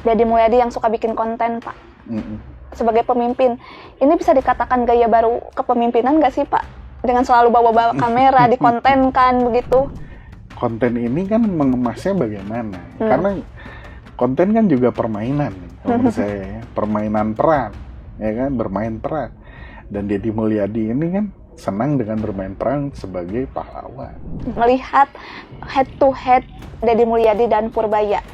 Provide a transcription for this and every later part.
Deddy Mulyadi yang suka bikin konten, Pak. Sebagai pemimpin, ini bisa dikatakan gaya baru kepemimpinan nggak sih, Pak? Dengan selalu bawa-bawa kamera, dikontenkan begitu. Konten ini kan mengemasnya bagaimana? Karena konten kan juga permainan, menurut saya, permainan peran, ya kan, bermain peran. Dan Deddy Mulyadi ini kan senang dengan bermain peran sebagai pahlawan. Melihat head to head Deddy Mulyadi dan Purbaya,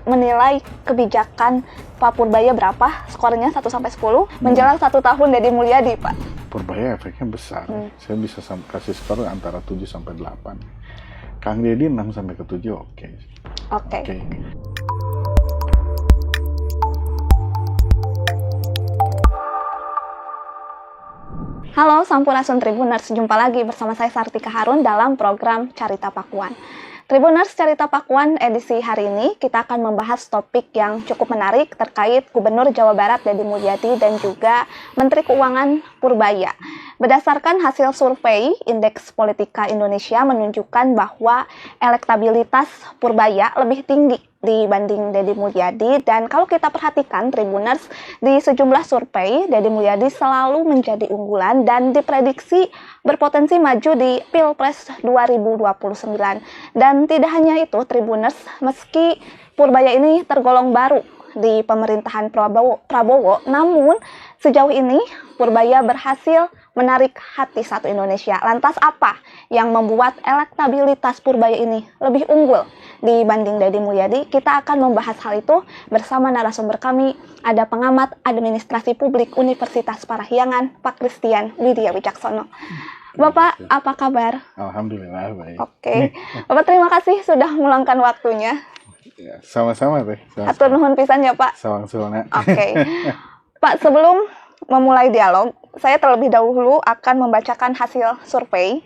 menilai kebijakan Pak Purbaya berapa? Skornya 1-10 menjelang 1 tahun Deddy Mulyadi, Pak. Purbaya efeknya besar. Saya bisa kasih skor antara 7-8. Kang Deddy 6-7, oke. Halo Sampurasun Tribuners, jumpa lagi bersama saya Sartika Harun dalam program Carita Pakuan. Tribuners, Carita Pakuan edisi hari ini kita akan membahas topik yang cukup menarik terkait Gubernur Jawa Barat Deddy Mulyadi dan juga Menteri Keuangan Purbaya. Berdasarkan hasil survei Indeks Politika Indonesia menunjukkan bahwa elektabilitas Purbaya lebih tinggi dibanding Deddy Mulyadi, dan kalau kita perhatikan Tribuners, di sejumlah survei Deddy Mulyadi selalu menjadi unggulan dan diprediksi berpotensi maju di Pilpres 2029. Dan tidak hanya itu Tribuners, meski Purbaya ini tergolong baru di pemerintahan Prabowo, namun sejauh ini Purbaya berhasil menarik hati satu Indonesia. Lantas apa yang membuat elektabilitas Purbaya ini lebih unggul dibanding Deddy Mulyadi? Kita akan membahas hal itu bersama narasumber kami, ada pengamat administrasi publik Universitas Parahyangan, Pak Christian Widya Wicaksono. Bapak, apa kabar? Alhamdulillah baik. Oke. Bapak, terima kasih sudah meluangkan waktunya. Ya, sama-sama Teh. Atur nuhun pisan ya Pak. Sawang-sawangna. Oke. Pak, sebelum memulai dialog, saya terlebih dahulu akan membacakan hasil survei.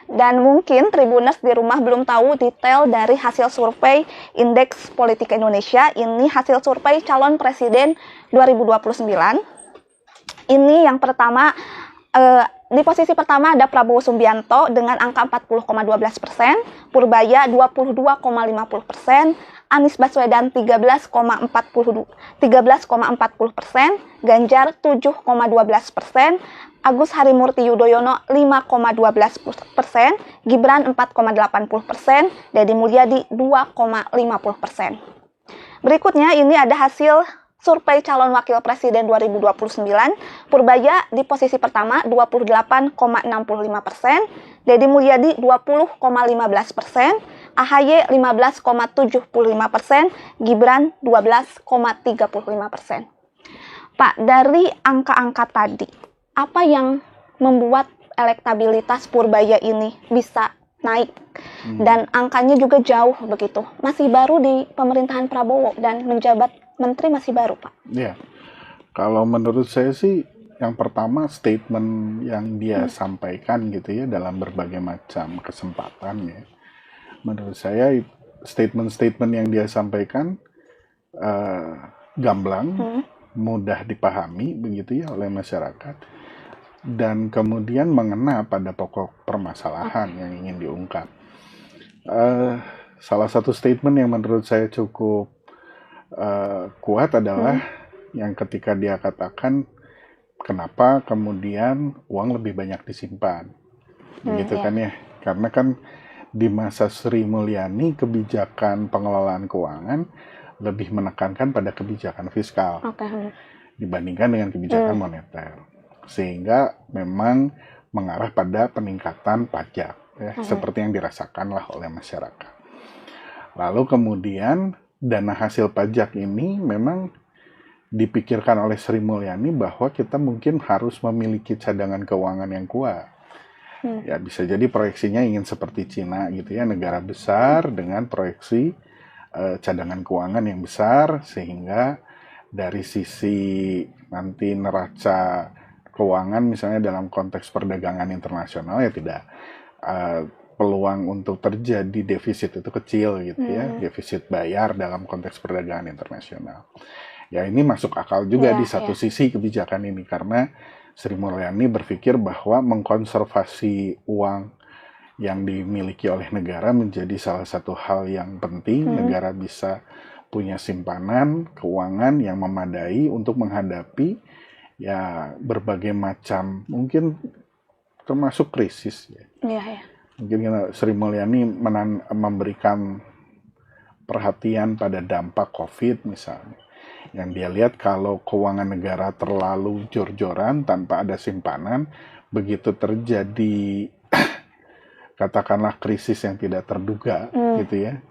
Dan mungkin Tribuners di rumah belum tahu detail dari hasil survei Indeks Politika Indonesia. Ini hasil survei calon presiden 2029. Ini yang pertama, di posisi pertama ada Prabowo Subianto dengan angka 40,12%, Purbaya 22,50%, Anies Baswedan 13,40%, Ganjar 7,12%, Agus Harimurti Yudhoyono 5,12%, Gibran 4,80%, Deddy Mulyadi 2,50%. Berikutnya ini ada hasil survei calon wakil presiden 2029, Purbaya di posisi pertama 28,65%, Deddy Mulyadi 20,15%, AHY 15,75%, Gibran 12,35%. Pak, dari angka-angka tadi, apa yang membuat elektabilitas Purbaya ini bisa naik? Dan angkanya juga jauh begitu. Masih baru di pemerintahan Prabowo dan menjabat menteri masih baru, Pak. Iya. Kalau menurut saya sih yang pertama statement yang dia sampaikan gitu ya dalam berbagai macam kesempatan ya. Menurut saya statement-statement yang dia sampaikan gamblang, mudah dipahami begitu ya oleh masyarakat, dan kemudian mengena pada pokok permasalahan yang ingin diungkap. Salah satu statement yang menurut saya cukup kuat adalah yang ketika dia katakan kenapa kemudian uang lebih banyak disimpan, gitu kan ya? Karena kan di masa Sri Mulyani kebijakan pengelolaan keuangan lebih menekankan pada kebijakan fiskal dibandingkan dengan kebijakan moneter, sehingga memang mengarah pada peningkatan pajak ya, seperti yang dirasakanlah oleh masyarakat. Lalu kemudian dana hasil pajak ini memang dipikirkan oleh Sri Mulyani bahwa kita mungkin harus memiliki cadangan keuangan yang kuat. Ya bisa jadi proyeksinya ingin seperti Cina gitu ya, negara besar dengan proyeksi cadangan keuangan yang besar, sehingga dari sisi nanti neraca keuangan misalnya dalam konteks perdagangan internasional ya tidak peluang untuk terjadi defisit itu kecil gitu ya, defisit bayar dalam konteks perdagangan internasional. Ya ini masuk akal juga di satu sisi kebijakan ini, karena Sri Mulyani berpikir bahwa mengkonservasi uang yang dimiliki oleh negara menjadi salah satu hal yang penting. Negara bisa punya simpanan keuangan yang memadai untuk menghadapi ya berbagai macam, mungkin termasuk krisis ya. Iya, ya. Mungkin Sri Mulyani memberikan perhatian pada dampak COVID misalnya. Yang dia lihat kalau keuangan negara terlalu jor-joran tanpa ada simpanan, begitu terjadi katakanlah krisis yang tidak terduga gitu ya,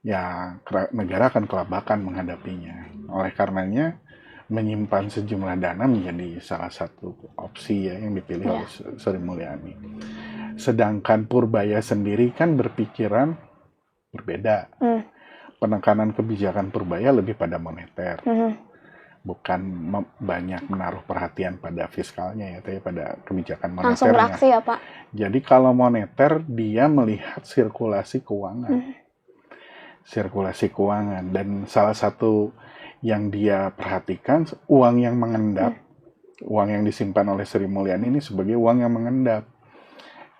ya negara akan kelabakan menghadapinya. Oleh karenanya menyimpan sejumlah dana menjadi salah satu opsi ya yang dipilih oleh Sri Mulyani. Sedangkan Purbaya sendiri kan berpikiran berbeda. Penekanan kebijakan Purbaya lebih pada moneter, bukan banyak menaruh perhatian pada fiskalnya ya, tapi pada kebijakan moneternya. Langsung beraksi ya Pak. Jadi kalau moneter dia melihat sirkulasi keuangan, sirkulasi keuangan, dan salah satu yang dia perhatikan uang yang mengendap, uang yang disimpan oleh Sri Mulyani ini sebagai uang yang mengendap.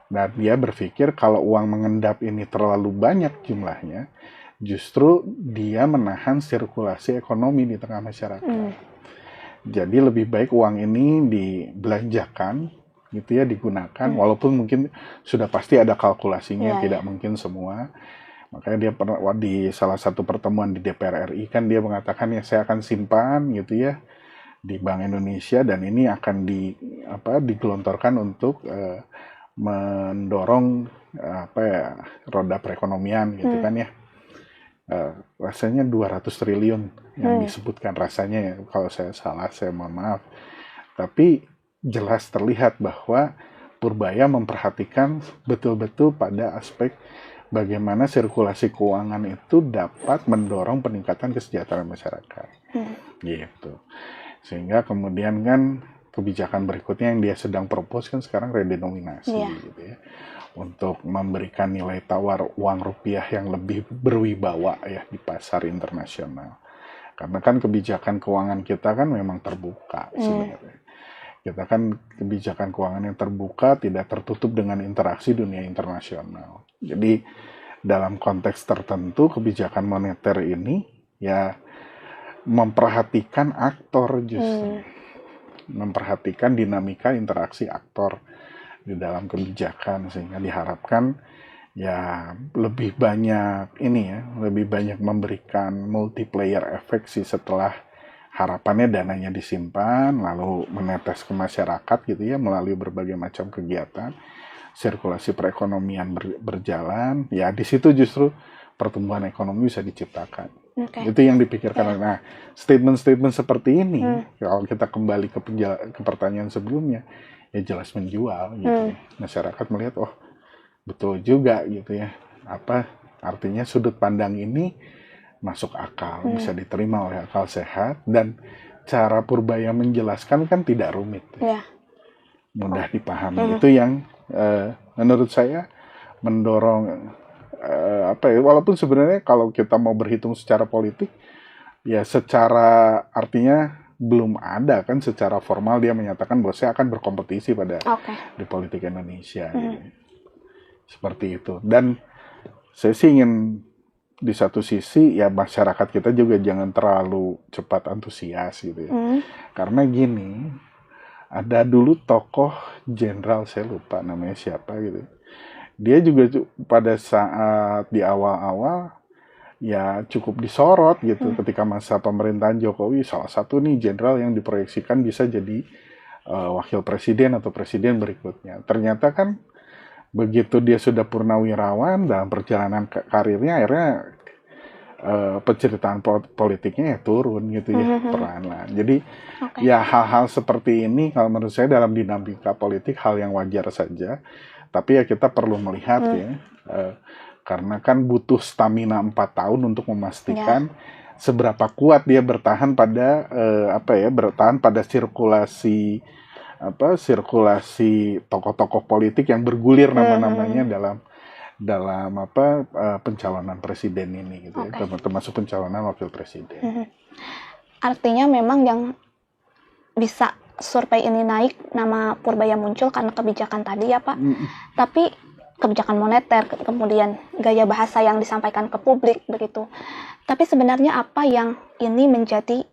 Dan dia berpikir kalau uang mengendap ini terlalu banyak jumlahnya, justru dia menahan sirkulasi ekonomi di tengah masyarakat. Jadi lebih baik uang ini dibelanjakan, gitu ya, digunakan, walaupun mungkin sudah pasti ada kalkulasinya, tidak mungkin semua. Makanya dia pernah di salah satu pertemuan di DPR RI kan dia mengatakan ya saya akan simpan gitu ya di Bank Indonesia dan ini akan digelontorkan untuk mendorong roda perekonomian gitu kan ya. Rasanya 200 triliun yang disebutkan rasanya ya, kalau saya salah saya mohon maaf. Tapi jelas terlihat bahwa Purbaya memperhatikan betul-betul pada aspek bagaimana sirkulasi keuangan itu dapat mendorong peningkatan kesejahteraan masyarakat. Gitu. Sehingga kemudian kan kebijakan berikutnya yang dia sedang propose kan sekarang redenominasi gitu ya. Untuk memberikan nilai tawar uang rupiah yang lebih berwibawa ya di pasar internasional. Karena kan kebijakan keuangan kita kan memang terbuka sebenarnya. Kita kan kebijakan keuangan yang terbuka, tidak tertutup dengan interaksi dunia internasional. Jadi dalam konteks tertentu kebijakan moneter ini ya memperhatikan aktor justru. Memperhatikan dinamika interaksi aktor di dalam kebijakan sehingga diharapkan ya lebih banyak lebih banyak memberikan multiplayer efek sih setelah harapannya dananya disimpan lalu menetes ke masyarakat gitu ya melalui berbagai macam kegiatan sirkulasi perekonomian berjalan ya di situ justru pertumbuhan ekonomi bisa diciptakan. Itu yang dipikirkan. Nah, statement-statement seperti ini kalau kita kembali ke pertanyaan sebelumnya ya jelas menjual gitu. Masyarakat melihat oh betul juga gitu ya. Artinya sudut pandang ini masuk akal, bisa diterima oleh akal sehat dan cara Purbaya menjelaskan kan tidak rumit. Mudah dipahami. Itu yang menurut saya mendorong walaupun sebenarnya kalau kita mau berhitung secara politik ya secara artinya belum ada kan secara formal dia menyatakan bahwa saya akan berkompetisi di politik Indonesia gitu. Seperti itu dan saya sih ingin di satu sisi ya masyarakat kita juga jangan terlalu cepat antusias gitu ya. Karena gini ada dulu tokoh jenderal saya lupa namanya siapa gitu. Dia juga pada saat di awal-awal ya cukup disorot gitu ketika masa pemerintahan Jokowi salah satu nih jenderal yang diproyeksikan bisa jadi wakil presiden atau presiden berikutnya. Ternyata kan begitu dia sudah purnawirawan dalam perjalanan karirnya akhirnya penceritaan politiknya ya turun gitu ya perlahan-lahan. Jadi ya hal-hal seperti ini kalau menurut saya dalam dinamika politik hal yang wajar saja. Tapi ya kita perlu melihat ya, karena kan butuh stamina 4 tahun untuk memastikan seberapa kuat dia bertahan pada bertahan pada sirkulasi tokoh-tokoh politik yang bergulir nama-namanya dalam pencalonan presiden ini gitu ya, termasuk pencalonan wakil presiden. Artinya memang yang bisa survei ini naik nama Purbaya muncul karena kebijakan tadi ya Pak. Tapi kebijakan moneter, kemudian gaya bahasa yang disampaikan ke publik begitu. Tapi sebenarnya apa yang ini menjadi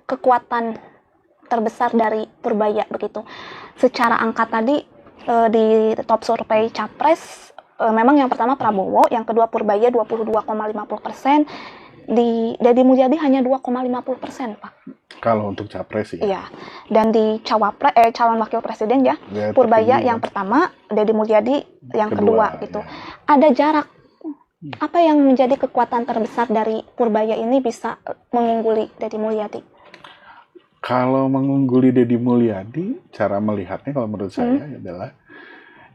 kekuatan terbesar dari Purbaya begitu? Secara angka tadi di top survei Capres memang yang pertama Prabowo, yang kedua Purbaya 22,50%, di Deddy Mulyadi hanya 2,50%, Pak. Kalau untuk capres ya. Iya. Dan di calon wakil presiden ya, Ya, Purbaya tertinggi, yang kan. pertama, Deddy Mulyadi yang kedua gitu. Ya. Ada jarak. Apa yang menjadi kekuatan terbesar dari Purbaya ini bisa mengungguli Deddy Mulyadi? Kalau mengungguli Deddy Mulyadi, cara melihatnya kalau menurut saya adalah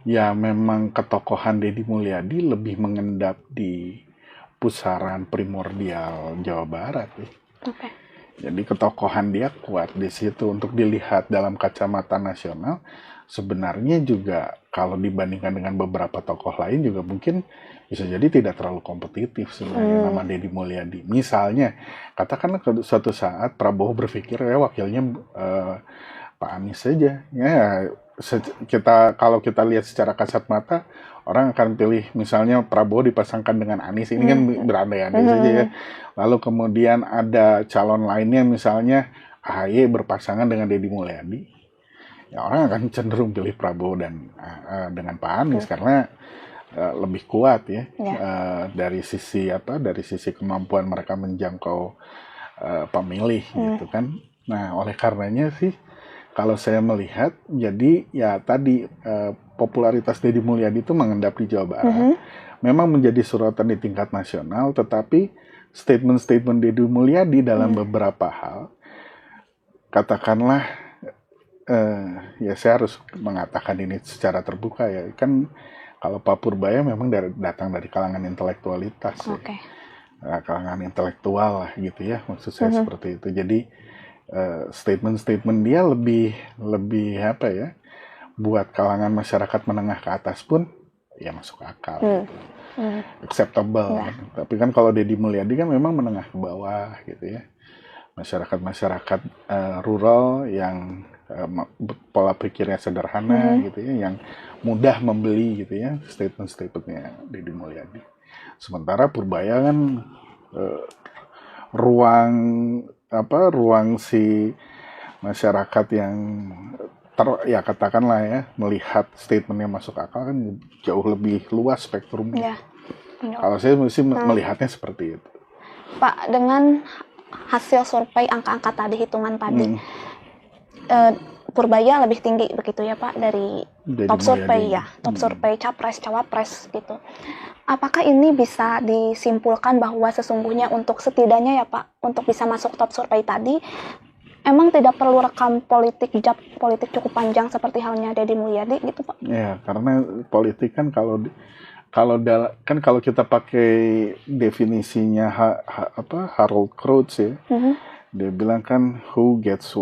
ya memang ketokohan Deddy Mulyadi lebih mengendap di pusaran primordial Jawa Barat. Oke. Jadi ketokohan dia kuat di situ. Untuk dilihat dalam kacamata nasional, sebenarnya juga kalau dibandingkan dengan beberapa tokoh lain juga mungkin bisa jadi tidak terlalu kompetitif sebenarnya nama Deddy Mulyadi. Misalnya, katakanlah suatu saat Prabowo berpikir ya wakilnya Pak Anies saja. Ya, kalau kita lihat secara kasat mata, orang akan pilih misalnya Prabowo dipasangkan dengan Anies, ini kan berandai-andai saja ya. Lalu kemudian ada calon lainnya misalnya AHY berpasangan dengan Deddy Mulyadi, ya orang akan cenderung pilih Prabowo dan dengan Pak Anies karena lebih kuat ya, dari sisi kemampuan mereka menjangkau pemilih gitu kan. Nah oleh karenanya sih kalau saya melihat, jadi ya tadi popularitas Deddy Mulyadi itu mengendap di Jawa Barat, memang menjadi sorotan di tingkat nasional, tetapi statement-statement Deddy Mulyadi dalam beberapa hal, katakanlah, ya saya harus mengatakan ini secara terbuka ya, kan kalau Pak Purbaya memang datang dari kalangan intelektualitas, ya. Kalangan intelektual lah gitu ya, maksud saya seperti itu. Jadi statement-statement dia lebih apa ya, buat kalangan masyarakat menengah ke atas pun ya masuk akal, acceptable. Tapi kan kalau Deddy Mulyadi kan memang menengah ke bawah gitu ya, masyarakat rural yang pola pikirnya sederhana gitu ya, yang mudah membeli gitu ya statement-statementnya Deddy Mulyadi. Sementara Purbaya kan ruang si masyarakat yang ya katakanlah ya melihat statementnya masuk akal kan jauh lebih luas spektrumnya. Kalau saya mesti melihatnya seperti itu. Pak, dengan hasil survei angka-angka tadi, hitungan tadi, Purbaya lebih tinggi begitu ya Pak dari top survei ya, top survei capres cawapres gitu. Apakah ini bisa disimpulkan bahwa sesungguhnya untuk setidaknya ya Pak, untuk bisa masuk top survei tadi, emang tidak perlu rekam politik cukup panjang seperti halnya Deddy Mulyadi gitu Pak? Ya, karena politik kan kalau kita pakai definisinya Harold Crouch ya, dia bilang kan who gets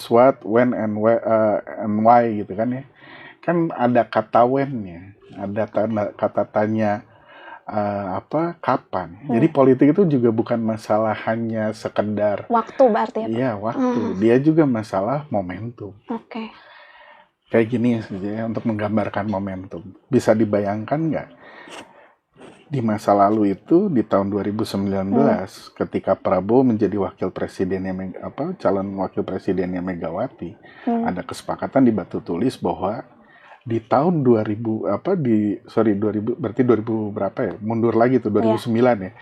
what, when and why gitu kan ya. Kan ada kata when-nya, ada kata tanya kapan. Jadi politik itu juga bukan masalah hanya sekedar waktu berarti ya Pak? Iya, waktu. Dia juga masalah momentum. Oke. Kayak gini saja ya, untuk menggambarkan momentum. Bisa dibayangkan nggak? Di masa lalu itu, di tahun 2019, ketika Prabowo menjadi calon wakil presidennya Megawati, ada kesepakatan di batu tulis bahwa di tahun 2000 berarti 2000 berapa ya? Mundur lagi tuh 2009 ya.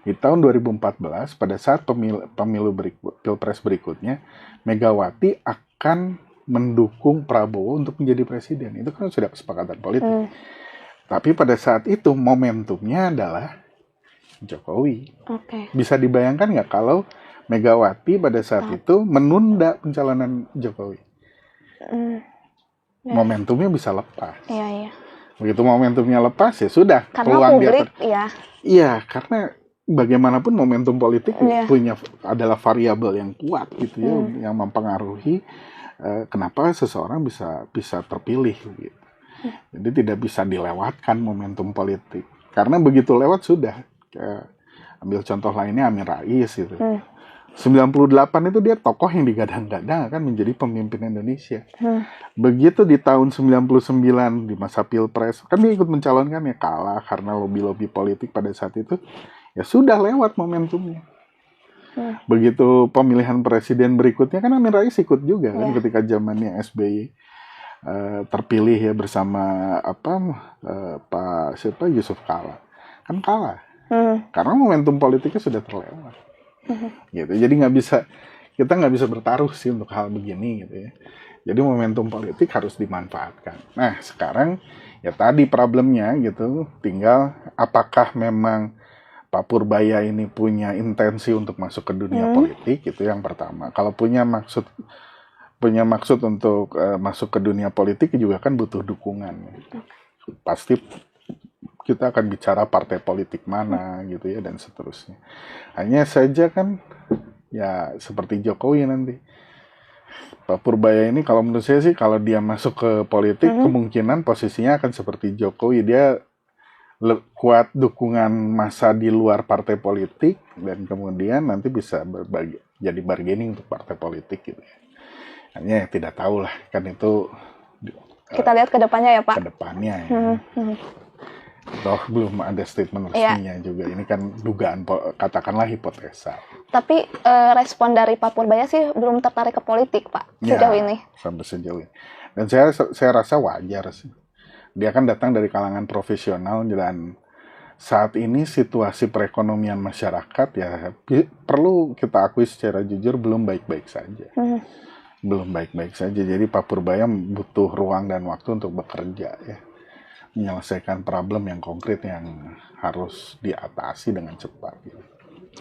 Di tahun 2014 pada saat pemilu Pilpres berikutnya, Megawati akan mendukung Prabowo untuk menjadi presiden. Itu kan sudah kesepakatan politik. Tapi pada saat itu momentumnya adalah Jokowi. Bisa dibayangkan nggak kalau Megawati pada saat itu menunda pencalonan Jokowi? Momentumnya bisa lepas. Begitu momentumnya lepas ya sudah. Karena publik Iya, karena bagaimanapun momentum politik adalah variabel yang kuat gitu ya, yang mempengaruhi kenapa seseorang bisa terpilih gitu. Jadi tidak bisa dilewatkan momentum politik. Karena begitu lewat sudah. Ambil contoh lainnya Amin Rais gitu. 98 itu dia tokoh yang digadang-gadang akan menjadi pemimpin Indonesia. Begitu di tahun 99 di masa Pilpres, kan dia ikut mencalonkan ya, kalah karena lobby-lobby politik pada saat itu. Ya sudah lewat momentumnya. Begitu pemilihan presiden berikutnya kan Amin Rais ikut juga kan ketika zamannya SBY terpilih ya bersama Pak Yusuf Kala. Kan kalah. Karena momentum politiknya sudah terlewat. Gitu. Jadi kita nggak bisa bertaruh sih untuk hal begini gitu ya. Jadi momentum politik harus dimanfaatkan. Nah sekarang ya tadi problemnya gitu, tinggal apakah memang Pak Purbaya ini punya intensi untuk masuk ke dunia politik, itu yang pertama. Kalau punya maksud untuk masuk ke dunia politik juga kan butuh dukungan. Pasti kita akan bicara partai politik mana gitu ya dan seterusnya. Hanya saja kan ya seperti Jokowi nanti. Pak Purbaya ini kalau menurut saya sih kalau dia masuk ke politik kemungkinan posisinya akan seperti Jokowi, dia kuat dukungan massa di luar partai politik dan kemudian nanti bisa jadi bargaining untuk partai politik gitu ya. Hanya tidak tahu lah kan itu kita lihat ke depannya ya Pak. Ke depannya ya. Toh belum ada statement resminya juga. Ini kan dugaan, katakanlah hipotesa. Tapi respon dari Pak Purbaya sih belum tertarik ke politik Pak sejauh ini. Sampai sejauh ini. Dan saya rasa wajar sih. Dia kan datang dari kalangan profesional dan saat ini situasi perekonomian masyarakat ya perlu kita akui secara jujur belum baik-baik saja. Belum baik-baik saja. Jadi Pak Purbaya butuh ruang dan waktu untuk bekerja ya. Menyelesaikan problem yang konkret yang harus diatasi dengan cepat. Gitu.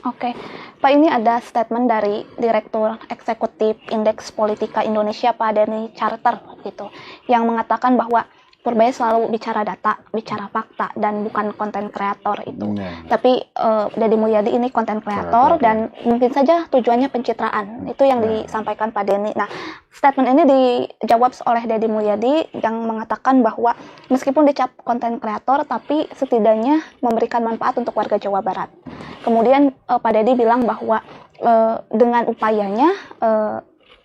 Oke, Pak, ini ada statement dari Direktur Eksekutif Indeks Politika Indonesia Pak Denny Carter gitu, yang mengatakan bahwa Purbaya selalu bicara data, bicara fakta, dan bukan konten kreator itu. Tapi Deddy Mulyadi ini konten kreator dan mungkin saja tujuannya pencitraan. Itu yang disampaikan Pak Denny. Nah, statement ini dijawab oleh Deddy Mulyadi yang mengatakan bahwa meskipun dicap konten kreator, tapi setidaknya memberikan manfaat untuk warga Jawa Barat. Kemudian Pak Deddy bilang bahwa dengan upayanya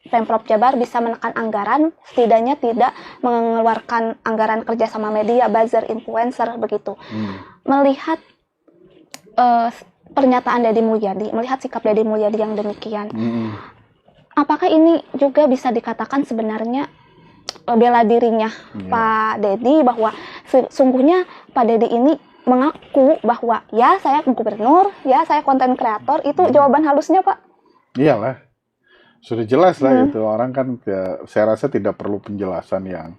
Pemprov Jabar bisa menekan anggaran, setidaknya tidak mengeluarkan anggaran kerjasama media, buzzer, influencer, begitu. Melihat pernyataan Deddy Mulyadi, melihat sikap Deddy Mulyadi yang demikian, apakah ini juga bisa dikatakan sebenarnya bela dirinya Pak Deddy, bahwa sesungguhnya Pak Deddy ini mengaku bahwa ya saya gubernur, ya saya konten kreator, itu jawaban halusnya Pak? Iyalah. Sudah jelas lah itu, orang kan ya, saya rasa tidak perlu penjelasan yang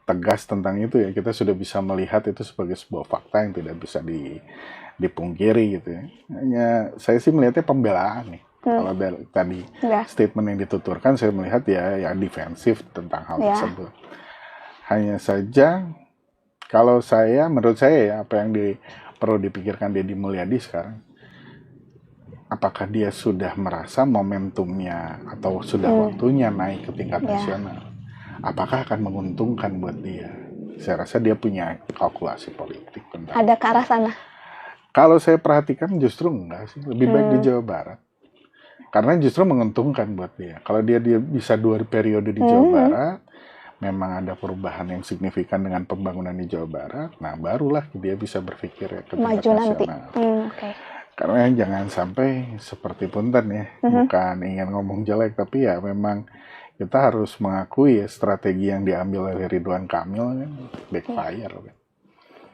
tegas tentang itu ya. Kita sudah bisa melihat itu sebagai sebuah fakta yang tidak bisa dipungkiri gitu ya. Hanya saya sih melihatnya pembelaan nih. Kalau dari tadi statement yang dituturkan saya melihat ya defensif tentang hal tersebut. Hanya saja kalau menurut saya ya apa yang perlu dipikirkan Deddy Mulyadi sekarang, apakah dia sudah merasa momentumnya atau sudah waktunya naik ke tingkat nasional? Apakah akan menguntungkan buat dia? Saya rasa dia punya kalkulasi politik tentang ada ke arah sana. Kalau saya perhatikan justru enggak sih, lebih baik di Jawa Barat. Karena justru menguntungkan buat dia. Kalau dia bisa 2 periode di Jawa Barat, memang ada perubahan yang signifikan dengan pembangunan di Jawa Barat, nah barulah dia bisa berpikir ya ke tingkat maju nanti. Karena jangan sampai seperti punten ya, bukan ingin ngomong jelek, tapi ya memang kita harus mengakui ya strategi yang diambil oleh Ridwan Kamil kan backfire.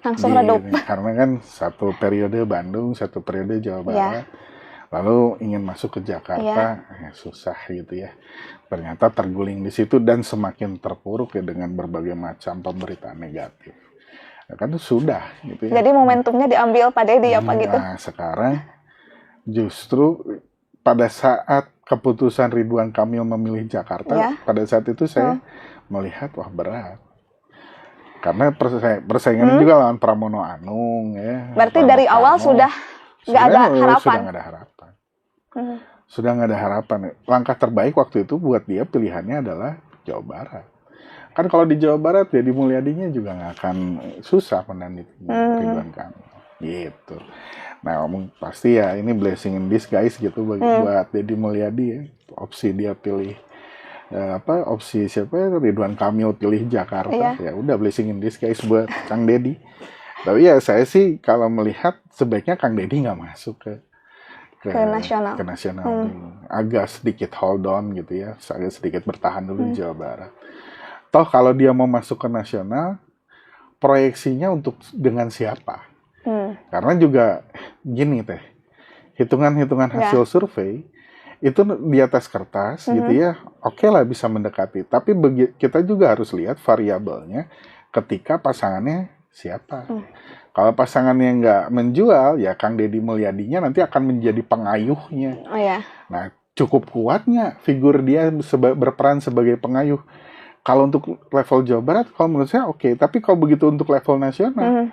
Langsung redup. Karena kan 1 periode Bandung, 1 periode Jawa Barat, lalu ingin masuk ke Jakarta, susah gitu ya. Ternyata terguling di situ dan semakin terpuruk ya dengan berbagai macam pemberitaan negatif. Kan itu sudah gitu ya. Jadi momentumnya diambil Pak Deddy ya Pak gitu. Nah sekarang justru pada saat keputusan Ridwan Kamil memilih Jakarta, pada saat itu saya melihat wah berat. Karena persaingan juga lawan Pramono Anung ya. Berarti dari awal sudah nggak ada harapan. Sudah nggak ada harapan. Sudah nggak ada harapan. Langkah terbaik waktu itu buat dia pilihannya adalah Jawa Barat. Kan kalau di Jawa Barat ya di Mulyadinya juga nggak akan susah menandingi Ridwan Kamil gitu. Nah, pasti ya ini blessing in disguise gitu buat Deddy Mulyadi ya. Opsi dia pilih opsi siapa Ridwan Kamil pilih Jakarta, ya udah blessing in disguise buat Kang Deddy. Tapi ya saya sih kalau melihat sebaiknya Kang Deddy nggak masuk ke nasional dulu. Agak sedikit hold on gitu ya, agak sedikit bertahan dulu di Jawa Barat. Toh kalau dia mau masuk ke nasional, proyeksinya untuk dengan siapa? Karena juga gini teh, hitungan-hitungan hasil survei itu di atas kertas gitu ya, oke lah bisa mendekati. Tapi kita juga harus lihat variabelnya ketika pasangannya siapa. Kalau pasangannya nggak menjual, ya Kang Deddy Mulyadinya nanti akan menjadi pengayuhnya. Nah, cukup kuatnya figur dia berperan sebagai pengayuh. Kalau untuk level Jawa Barat, kalau menurut saya oke. Tapi kalau begitu untuk level nasional,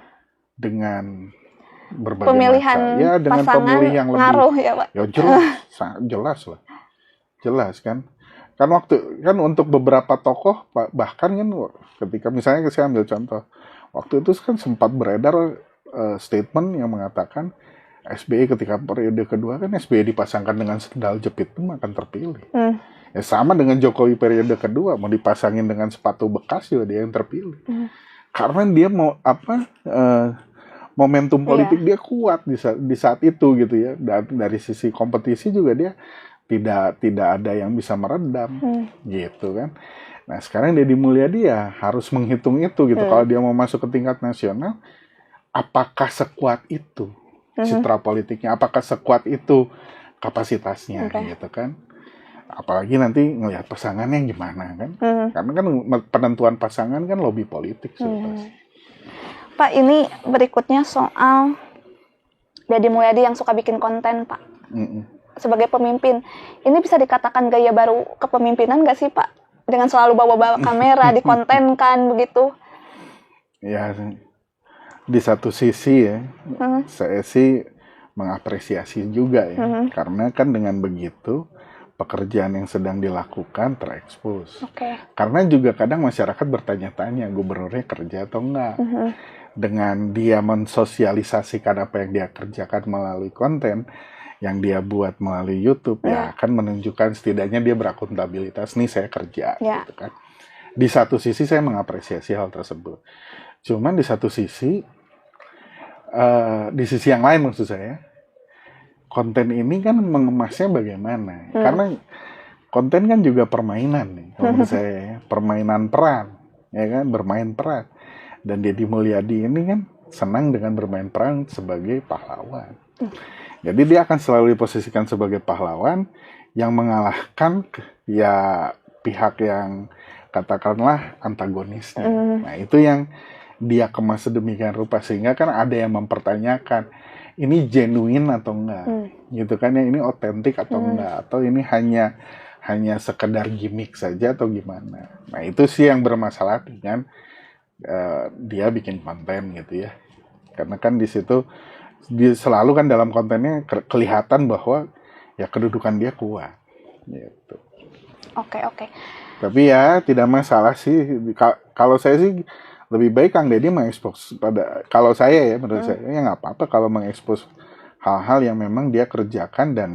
dengan berbagai pemilihan macam, ya dengan pemilih yang lebih ngaruh ya Pak. Ya jelas lah, jelas kan. Kan untuk beberapa tokoh bahkan kan ketika misalnya saya ambil contoh, waktu itu kan sempat beredar statement yang mengatakan SBY ketika periode kedua kan SBY dipasangkan dengan sendal jepit pun akan terpilih. Ya sama dengan Jokowi periode kedua mau dipasangin dengan sepatu bekas juga dia yang terpilih. Karena dia mau momentum politik dia kuat di saat itu gitu ya. Dan dari sisi kompetisi juga dia tidak ada yang bisa meredam gitu kan. Nah sekarang Deddy Mulyadi ya harus menghitung itu gitu. Kalau dia mau masuk ke tingkat nasional, apakah sekuat itu citra politiknya, apakah sekuat itu kapasitasnya gitu kan. Apalagi nanti ngelihat pasangannya gimana kan. Karena kan penentuan pasangan kan lobby politik pasti. Pak, ini berikutnya soal Deddy Mulyadi yang suka bikin konten, Pak. Sebagai pemimpin, ini bisa dikatakan gaya baru kepemimpinan nggak sih, Pak? Dengan selalu bawa-bawa kamera, dikontenkan begitu. Ya, di satu sisi ya, saya sih mengapresiasi juga ya. Karena kan dengan begitu, pekerjaan yang sedang dilakukan terekspos. Karena juga kadang masyarakat bertanya-tanya, gubernurnya kerja atau enggak. Dengan dia mensosialisasikan apa yang dia kerjakan melalui konten yang dia buat melalui YouTube, ya akan menunjukkan setidaknya dia berakuntabilitas, nih saya kerja, gitu kan. Di satu sisi saya mengapresiasi hal tersebut. Cuman di satu sisi, di sisi yang lain maksud saya, konten ini kan mengemasnya bagaimana? Karena konten kan juga permainan nih, kalau menurut saya ya. Permainan peran, ya kan, bermain peran. Dan Deddy Mulyadi ini kan senang dengan bermain peran sebagai pahlawan. Jadi dia akan selalu diposisikan sebagai pahlawan yang mengalahkan ya pihak yang katakanlah antagonisnya. Nah itu yang dia kemas sedemikian rupa sehingga kan ada yang mempertanyakan ini genuine atau enggak, gitu kan ya, ini otentik atau enggak, atau ini hanya sekedar gimmick saja atau gimana. Nah itu sih yang bermasalah dengan dia bikin konten gitu ya, karena kan di situ dia selalu kan dalam kontennya kelihatan bahwa ya kedudukan dia kuat gitu. Oke. Tapi ya tidak masalah sih, kalau saya sih lebih baik Kang Deddy mengekspos kalau saya ya menurut saya ya nggak apa-apa kalau mengekspos hal-hal yang memang dia kerjakan dan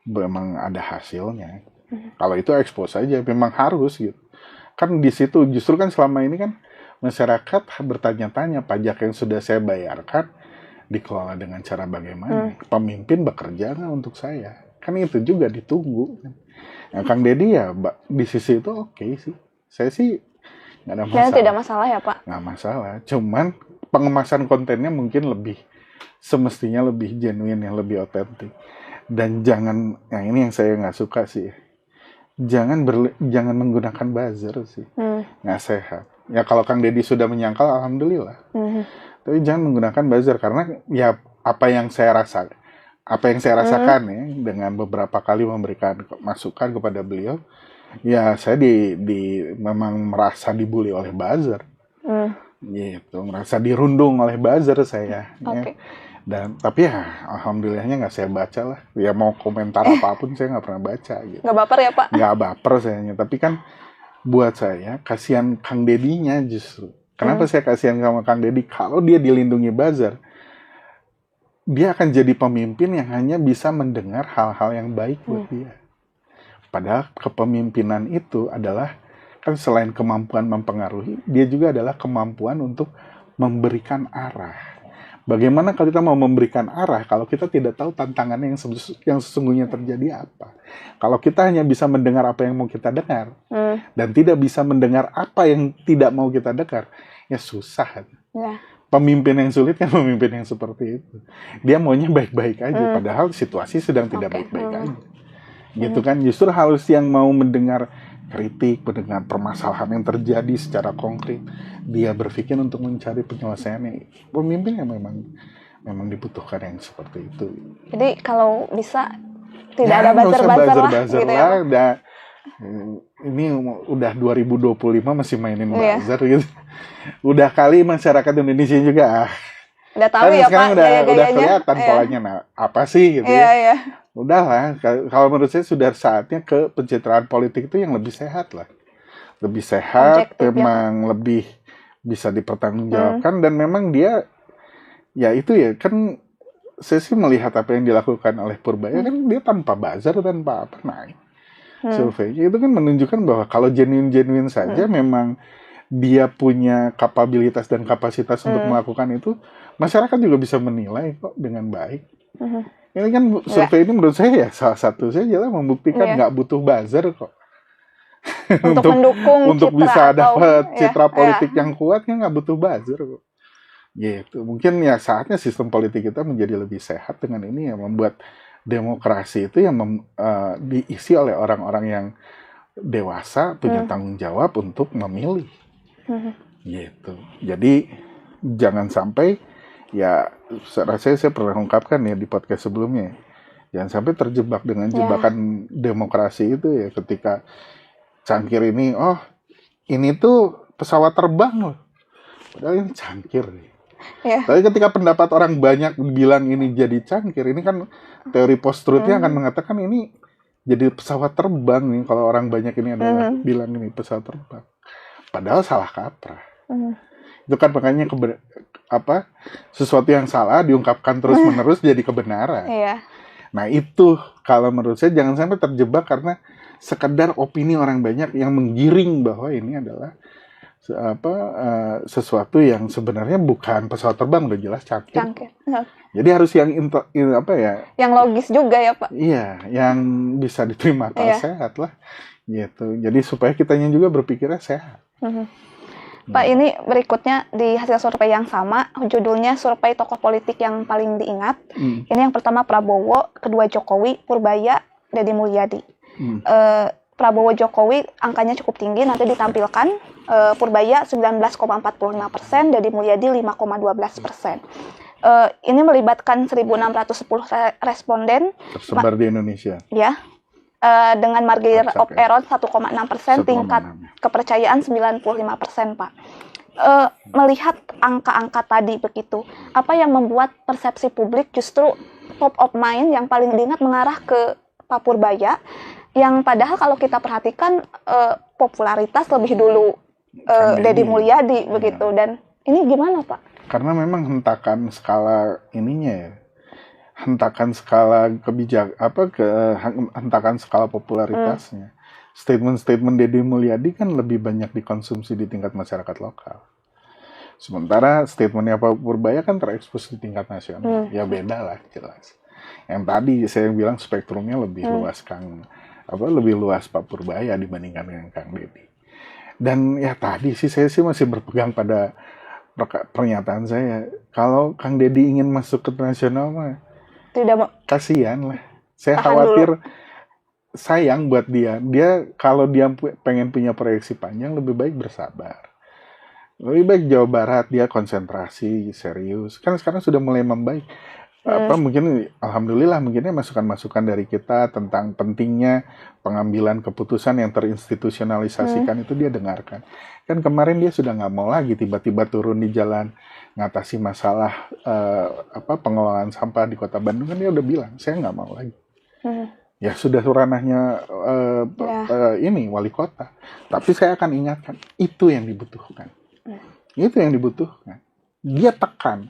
memang ada hasilnya. Kalau itu ekspos saja, memang harus gitu. Kan di situ justru kan selama ini kan masyarakat bertanya-tanya pajak yang sudah saya bayarkan dikelola dengan cara bagaimana? Pemimpin bekerja nggak untuk saya? Kan itu juga ditunggu. Nah, Kang Deddy ya di sisi itu oke sih. Saya sih nggak ada masalah. Tidak masalah ya Pak? Nggak masalah. Cuman pengemasan kontennya mungkin semestinya lebih genuine, yang lebih otentik. Dan jangan, yang ini yang saya nggak suka sih. Jangan menggunakan buzzer sih. Nggak sehat. Ya kalau Kang Deddy sudah menyangkal, alhamdulillah. Tapi jangan menggunakan buzzer karena ya apa yang saya rasakan ya dengan beberapa kali memberikan masukan kepada beliau, ya saya memang merasa dibully oleh buzzer. Gitu, merasa dirundung oleh buzzer saya. Ya. Tapi ya alhamdulillahnya nggak saya baca lah. Ya mau komentar apapun saya nggak pernah baca. Gitu. Nggak baper ya Pak? Nggak baper sayanya. Tapi kan buat saya kasihan Kang Deddy-nya justru. Kenapa saya kasihan sama Kang Deddy? Kalau dia dilindungi buzzer, dia akan jadi pemimpin yang hanya bisa mendengar hal-hal yang baik buat dia. Padahal kepemimpinan itu adalah, kan selain kemampuan mempengaruhi, dia juga adalah kemampuan untuk memberikan arah. Bagaimana kalau kita mau memberikan arah kalau kita tidak tahu tantangannya yang sesungguhnya terjadi apa? Kalau kita hanya bisa mendengar apa yang mau kita dengar dan tidak bisa mendengar apa yang tidak mau kita dengar, ya susah. Ya. Pemimpin yang sulit kan pemimpin yang seperti itu. Dia maunya baik-baik aja, padahal situasi sedang tidak baik-baik aja. Gitu kan, justru harus yang mau mendengar kritik, mendengar permasalahan yang terjadi secara konkret, dia berpikir untuk mencari penyelesaiannya. Pemimpin yang memang dibutuhkan yang seperti itu. Jadi kalau bisa tidak ada buzzer-buzzer lah gitu ya. Ini udah 2025 masih mainin buzzer gitu. Udah kali masyarakat Indonesia juga udah tahu kan ya sekarang Pak, udah kelihatan polanya. Nah, apa sih gitu ya. Udahlah, kalau menurut saya sudah saatnya ke pencitraan politik itu yang lebih sehat lah. Lebih sehat, objektif, memang lebih bisa dipertanggungjawabkan dan memang dia ya itu ya kan, saya sih melihat apa yang dilakukan oleh Purbaya kan dia tanpa buzzer, tanpa apa naik. Surveinya itu kan menunjukkan bahwa kalau genuine saja memang dia punya kapabilitas dan kapasitas untuk melakukan itu, masyarakat juga bisa menilai kok dengan baik. Ini kan survei ini menurut saya ya salah satu saja lah membuktikan nggak butuh buzzer kok. Untuk mendukung untuk citra bisa dapat citra ya, politik yang kuat kan nggak butuh buzzer kok. Gitu. Mungkin ya saatnya sistem politik kita menjadi lebih sehat dengan ini ya, membuat demokrasi itu yang diisi oleh orang-orang yang dewasa, punya tanggung jawab untuk memilih. Gitu. Jadi jangan sampai, ya rasanya saya pernah ungkapkan ya di podcast sebelumnya, jangan sampai terjebak dengan jebakan demokrasi itu ya, ketika cangkir ini, oh ini tuh pesawat terbang loh, padahal ini cangkir nih. Tapi ketika pendapat orang banyak bilang ini jadi cangkir, ini kan teori post-truth-nya akan mengatakan ini jadi pesawat terbang nih, kalau orang banyak ini adalah bilang ini pesawat terbang. Padahal salah kaprah. Itu kan makanya sesuatu yang salah diungkapkan terus-menerus jadi kebenaran. Nah itu kalau menurut saya jangan sampai terjebak karena sekedar opini orang banyak yang menggiring bahwa ini adalah sesuatu yang sebenarnya bukan pesawat terbang, udah jelas cangkir. Jadi harus yang yang logis juga ya Pak. Iya, yang bisa diterima akal sehat lah. Gitu. Jadi supaya kitanya juga berpikirnya sehat. Pak, ini berikutnya di hasil survei yang sama, judulnya survei tokoh politik yang paling diingat. Ini yang pertama Prabowo, kedua Jokowi, Purbaya, Deddy Mulyadi. Prabowo Jokowi angkanya cukup tinggi, nanti ditampilkan. Purbaya 19,45%, Deddy Mulyadi 5,12%. Ini melibatkan 1.610 responden tersebar di Indonesia. Ya, dengan margin of error 1,6%, tingkat kepercayaan 95%, Pak. Melihat angka-angka tadi begitu, apa yang membuat persepsi publik justru top of mind yang paling diingat mengarah ke Pak Purbaya, yang padahal kalau kita perhatikan popularitas lebih dulu Deddy Mulyadi begitu. Dan ini gimana Pak? Karena memang hentakan skala ininya ya, hentakan skala hentakan skala popularitasnya. Statement-statement Deddy Mulyadi kan lebih banyak dikonsumsi di tingkat masyarakat lokal. Sementara statementnya Pak Purbaya kan terekspos di tingkat nasional. Ya beda lah jelas. Yang tadi saya bilang spektrumnya lebih luas lebih luas Pak Purbaya dibandingkan dengan Kang Deddy. Dan ya tadi sih saya masih berpegang pada pernyataan saya, kalau Kang Deddy ingin masuk ke nasional mah kasihan lah. Saya khawatir sayang buat dia. Dia kalau dia pengen punya proyeksi panjang, lebih baik bersabar. Lebih baik Jawa Barat dia konsentrasi serius. Kan sekarang sudah mulai membaik. Mungkin alhamdulillah mungkinnya masukan-masukan dari kita tentang pentingnya pengambilan keputusan yang terinstitusionalisasikan itu dia dengarkan. Kan kemarin dia sudah nggak mau lagi tiba-tiba turun di jalan ngatasi masalah pengelolaan sampah di Kota Bandung, kan dia udah bilang saya nggak mau lagi. Ya sudah ranahnya ini wali kota. Tapi saya akan ingatkan itu yang dibutuhkan. Itu yang dibutuhkan. Dia tekan,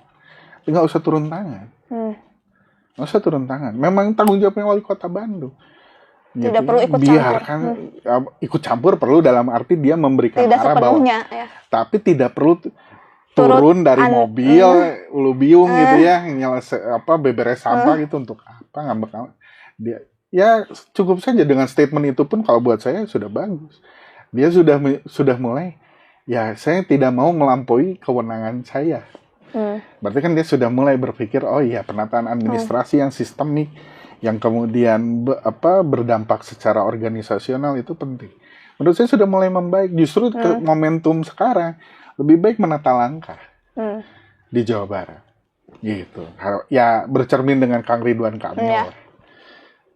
nggak usah turun tangan. Nggak usah turun tangan. Memang tanggung jawabnya wali kota Bandung. Tidak perlu ikut biarkan ikut campur perlu dalam arti dia memberikan tidak arah bahwa, sepenuhnya ya. tapi tidak perlu turun dari mobil ulu biung gitu ya, beberes sampah gitu untuk apa, ngambek dia. Ya cukup saja dengan statement itu pun kalau buat saya sudah bagus. Dia sudah mulai, ya saya tidak mau melampaui kewenangan saya. Berarti kan dia sudah mulai berpikir, oh iya, penataan administrasi yang sistemik, yang kemudian berdampak secara organisasional itu penting. Menurut saya sudah mulai membaik. Justru ke momentum sekarang lebih baik menata langkah di Jawa Barat, gitu. Ya bercermin dengan Kang Ridwan Kamil.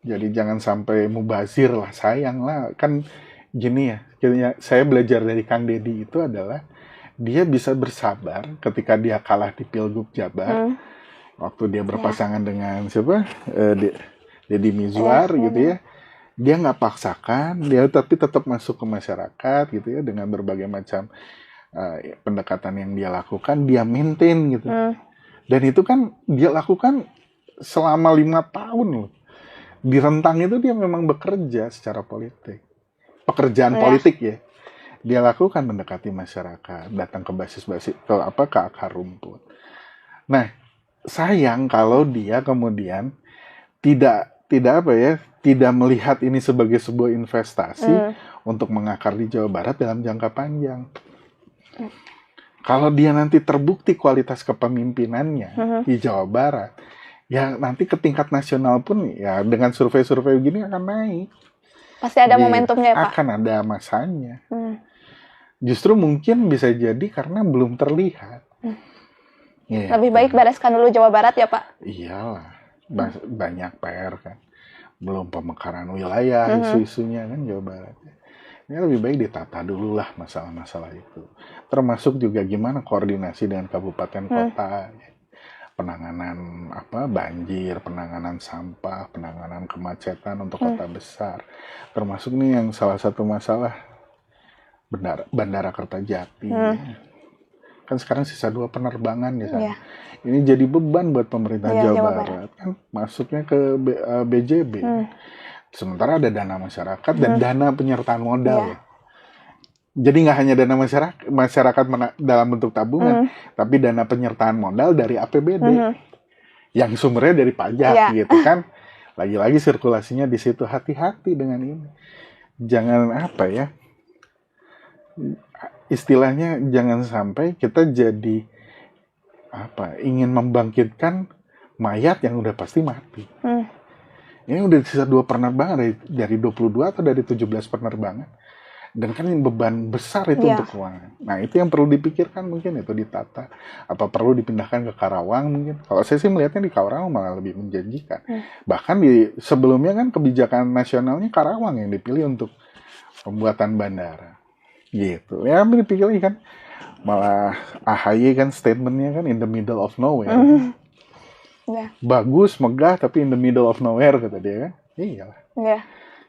Jadi jangan sampai mubazir lah, sayang lah. Kan gini ya, saya belajar dari Kang Deddy itu adalah dia bisa bersabar ketika dia kalah di Pilgub Jabar, waktu dia berpasangan dengan siapa, Deddy Mizwar gitu ya. Dia nggak paksakan, dia tapi tetap masuk ke masyarakat gitu ya, dengan berbagai macam pendekatan yang dia lakukan, dia maintain gitu. Dan itu kan dia lakukan selama 5 tahun loh. Di rentang itu dia memang bekerja secara politik, pekerjaan politik ya. Dia lakukan mendekati masyarakat, datang ke basis-basis, ke akar rumput. Nah, sayang kalau dia kemudian tidak melihat ini sebagai sebuah investasi untuk mengakar di Jawa Barat dalam jangka panjang. Kalau dia nanti terbukti kualitas kepemimpinannya di Jawa Barat, ya nanti ke tingkat nasional pun ya dengan survei-survei begini akan naik. Pasti ada momentumnya ya Pak? Akan ada masanya. Justru mungkin bisa jadi karena belum terlihat. Lebih baik bereskan dulu Jawa Barat ya Pak? Iyalah, banyak PR kan. Belum pemekaran wilayah, isu-isunya kan Jawa Barat. Ini lebih baik ditata dulu lah masalah-masalah itu. Termasuk juga gimana koordinasi dengan kabupaten kota. Penanganan banjir, penanganan sampah, penanganan kemacetan untuk kota besar. Termasuk nih yang salah satu masalah Bandara Kertajati. Kan sekarang sisa 2 penerbangan di sana. Ini jadi beban buat pemerintah Jawa Barat. Kan masuknya ke BJB. Sementara ada dana masyarakat dan dana penyertaan modal. Jadi nggak hanya dana masyarakat dalam bentuk tabungan, tapi dana penyertaan modal dari APBD. Yang sumbernya dari pajak gitu kan. Lagi-lagi sirkulasinya di situ. Hati-hati dengan ini. Jangan istilahnya jangan sampai kita jadi ingin membangkitkan mayat yang udah pasti mati. Ini udah sisa 2 penerbangan dari 22 atau dari 17 penerbangan. Dan kan beban besar itu untuk keuangan. Nah itu yang perlu dipikirkan, mungkin itu ditata. Apa perlu dipindahkan ke Karawang mungkin. Kalau saya sih melihatnya di Karawang malah lebih menjanjikan. Bahkan sebelumnya kan kebijakan nasionalnya Karawang yang dipilih untuk pembuatan bandara. Gitu. Ya dipikir kan. Malah AHY kan statementnya kan in the middle of nowhere. Bagus, megah, tapi in the middle of nowhere kata dia kan. Iyalah.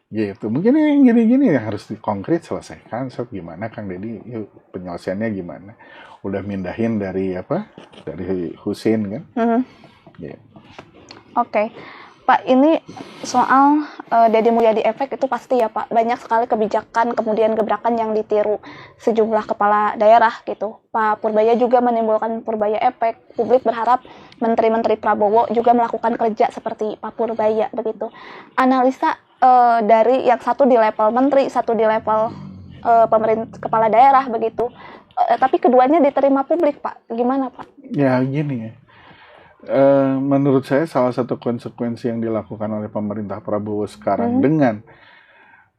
Gitu. Mungkin yang gini-gini yang harus konkret selesaikan. So, gimana Kang Deddy? Penyelesaiannya gimana? Udah mindahin dari dari Husein kan? Gitu. Oke. Pak, ini soal Deddy Mulyadi efek itu pasti ya Pak, banyak sekali kebijakan kemudian gebrakan yang ditiru sejumlah kepala daerah gitu. Pak Purbaya juga menimbulkan Purbaya efek. Publik berharap menteri-menteri Prabowo juga melakukan kerja seperti Pak Purbaya begitu. Analisa dari yang satu di level menteri, satu di level pemerintah kepala daerah begitu. Tapi keduanya diterima publik Pak, gimana Pak? Ya gini ya. Menurut saya salah satu konsekuensi yang dilakukan oleh pemerintah Prabowo sekarang dengan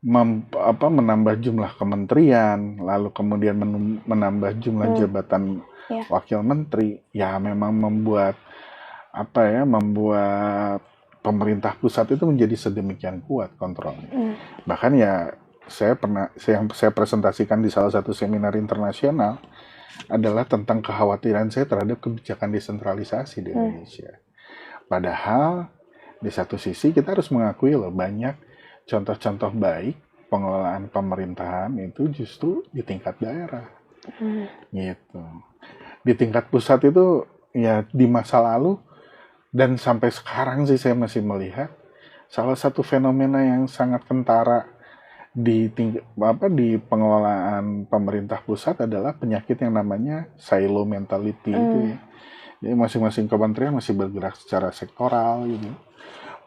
menambah jumlah kementerian, lalu kemudian menambah jumlah jabatan wakil menteri, ya memang membuat pemerintah pusat itu menjadi sedemikian kuat kontrolnya. Bahkan ya saya presentasikan di salah satu seminar internasional adalah tentang kekhawatiran saya terhadap kebijakan desentralisasi di Indonesia. Padahal di satu sisi kita harus mengakui loh, banyak contoh-contoh baik pengelolaan pemerintahan itu justru di tingkat daerah. Gitu. Di tingkat pusat itu ya di masa lalu Dan sampai sekarang sih saya masih melihat salah satu fenomena yang sangat kentara di pengelolaan pemerintah pusat adalah penyakit yang namanya silo mentality itu ya. Jadi masing-masing kementerian masih bergerak secara sektoral gitu.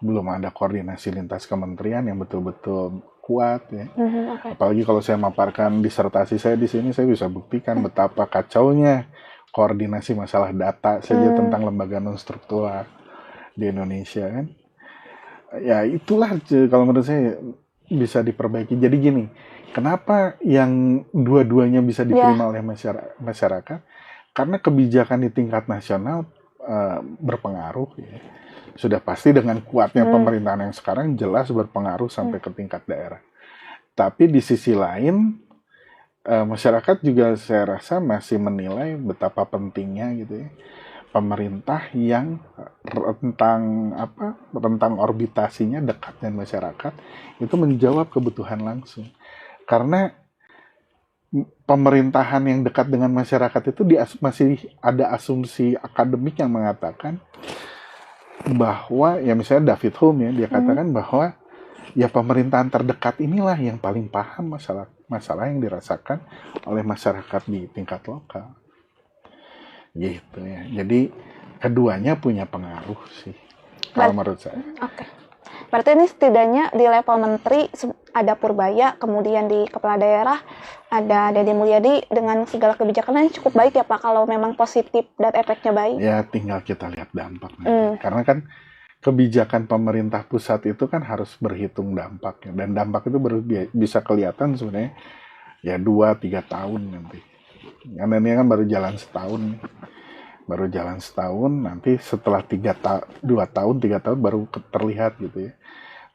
Belum ada koordinasi lintas kementerian yang betul-betul kuat ya. Okay. Apalagi kalau saya maparkan disertasi saya di sini, saya bisa buktikan betapa kacaunya koordinasi masalah data saja tentang lembaga non struktural di Indonesia kan. Ya itulah kalau menurut saya bisa diperbaiki. Jadi gini, kenapa yang dua-duanya bisa diterima oleh masyarakat? Karena kebijakan di tingkat nasional berpengaruh ya. Sudah pasti dengan kuatnya pemerintahan yang sekarang jelas berpengaruh sampai ke tingkat daerah. Tapi di sisi lain masyarakat juga saya rasa masih menilai betapa pentingnya gitu ya pemerintah yang rentang orbitasinya dekat dengan masyarakat itu menjawab kebutuhan langsung. Karena pemerintahan yang dekat dengan masyarakat itu masih ada asumsi akademik yang mengatakan bahwa ya misalnya David Hume ya dia katakan bahwa ya pemerintahan terdekat inilah yang paling paham masalah yang dirasakan oleh masyarakat di tingkat lokal. Gitu ya. Jadi keduanya punya pengaruh sih kalau menurut saya. Oke. Berarti ini setidaknya di level menteri ada Purbaya, kemudian di kepala daerah ada Deddy Mulyadi dengan segala kebijakannya cukup baik ya Pak kalau memang positif dan efeknya baik. Ya tinggal kita lihat dampaknya. Karena kan kebijakan pemerintah pusat itu kan harus berhitung dampaknya dan dampak itu baru bisa kelihatan sebenarnya ya 2-3 tahun nanti. Karena ini kan baru jalan setahun, nanti setelah 2 tahun 3 tahun baru terlihat gitu ya.